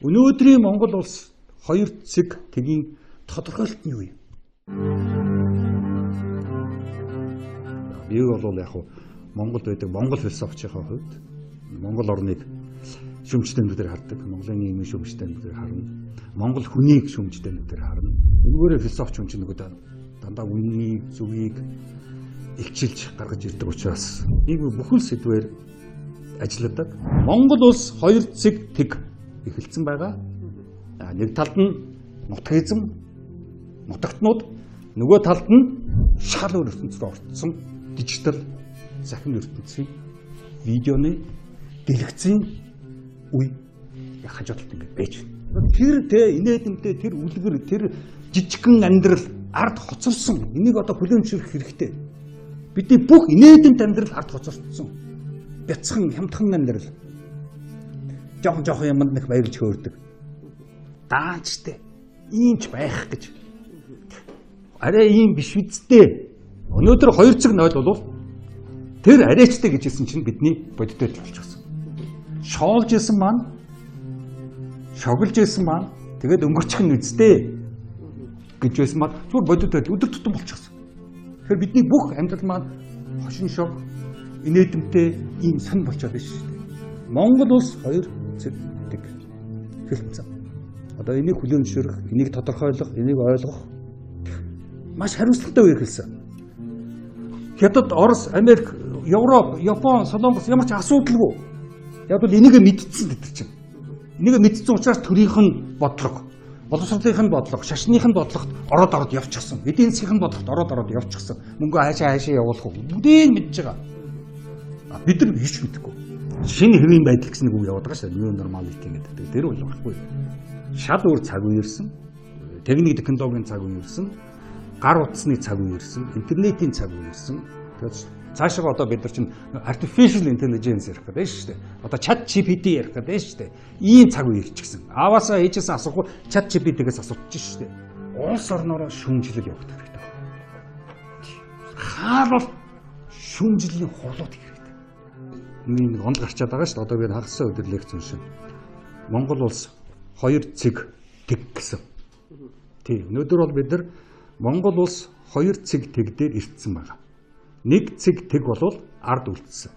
Өнөөдрийн Монгол улс 2 цэг тэгийн тодорхойлт нь юу юм? Би бол яг Монголд байдаг Монгол философчийн хувьд Монгол орныг шүмжтэй нүдээр хардаг, Монголын нийгмийн шүмжтэй нүдээр харна. Монгол хүнийг шүмжтэй нүдээр харна. Үүгээр философч хүн чинь нөгөө дандаа үнний зөвийг илчилж гаргаж ирдэг учраас нэг бүхэл сэдвээр ажилладаг. Монгол улс 2 цэг тэг эхэлсэн байгаа. Нэг талд нь нутгизм, нутагтнууд, нөгөө талд нь шал ертөнцид орцсон дижитал захин ертөнцийн видеоны дэлгэцийн үе хажуудалд ингэж байж байна. Тэр инээдэмтэй тэр үлгэр тэр жижигхэн амьдрал ард хоцорсон. Энийг одоо хүлээмжшүүлэх хэрэгтэй. Бидний бүх инээдэмт амьдрал ард хоцорсон. Бяцхан хямдхан амьдрал. Жохон юмд нэг баярлж хөөрдөг. Даанчтай. Иймч байх гэж. Арай ийм биш үсттэй. Өнөөдөр 2 цаг 0 бол тэр арайчтай гэж хэлсэн чинь бидний бодиттой л болчихсон. Шоолж исэн маань, шоглож исэн маань, тэгээд өнгөрчих нь үсттэй гэж байсан маань зүгээр бодиттой өдөр тутам болчихсон. Тэгэхээр бидний бүх амьдрал маань хошин шог, инээдэмтэй ийм сан болчиход байна шүү дээ. Монгол улс 2 цэг тэг хэлсэн. Одоо энийг хүлээмжшүүлэх, энийг тодорхойлох, энийг ойлгох маш хариуцлагатай үеэр хэлсэн. Хятад, Орос, Америк, Европ, Япон, Солонгос ямар ч асуудалгүй. Яг бол энийг мэдчихсэн гэдэг чинь. Энийг мэдсэн учраас төрийнх нь бодлого, боловсролынх нь бодлого, шашных нь бодлогот ороод явчихсан. Эдийн засгийн бодлогот ороод явчихсан. Мөнгө хаашаа явуулах уу? Бүгдийг мэдж байгаа. Бид нар хийж мэдэхгүй. Шинэ хэвийн байдал гэсэн нэг үг яваад байгаа шүү. New normality гэдэг. Тэр бол байхгүй. Шал өөр цаг үе ирсэн. Техник технологийн цаг үе ирсэн. Гар утасны цаг үе ирсэн. Интернетийн цаг үе ирсэн. Тэгэхээр цаашаа одоо бид нар чинь artificial intelligence ярих гэдэг шүү дээ. Одоо chat GPT ярих гэдэг шүү дээ. Ийм цаг үе ирчихсэн. Ааваасаа ээжээсээ асуухгүй chat GPT-гээс асуучих шүү дээ. Улс орноороо шүүмжлэл явагдах хэрэгтэй. Хаалт шүүмжлэлийн хурлууд хийх хэрэгтэй. Нэг онд гарчаад байгаа шүү дээ. Одоо бид хагасаа өдөр лекц уншин. Монгол улс 2 цэг тэг гэсэн. Тийм. Өнөөдөр бол бид нар Монгол улс 2 цэг тэг дээр ирсэн байна. 1 цэг тэг болвол ард үлдсэн.